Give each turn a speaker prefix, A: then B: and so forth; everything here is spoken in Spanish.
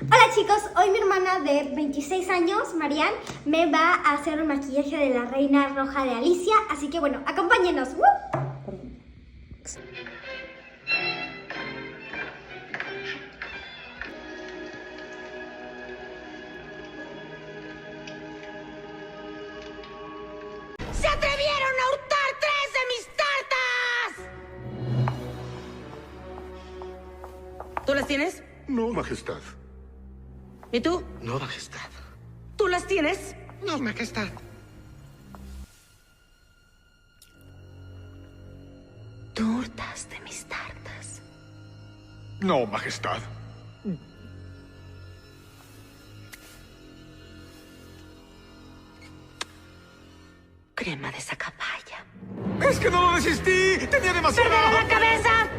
A: Hola chicos, hoy mi hermana de 26 años, Marianne, me va a hacer el maquillaje de la Reina Roja de Alicia, así que bueno, acompáñenos.
B: ¡Se atrevieron a hurtar 3 de mis tartas! ¿Tú las tienes?
C: No, Majestad.
B: ¿Y tú?
C: No, Majestad.
B: ¿Tú las tienes?
C: No, Majestad.
B: Tú hurtaste mis tartas.
C: No, Majestad.
B: Crema de sacapaya.
C: ¡Es que no lo resistí! ¡Tenía demasiada...
B: ¡Perderé la cabeza!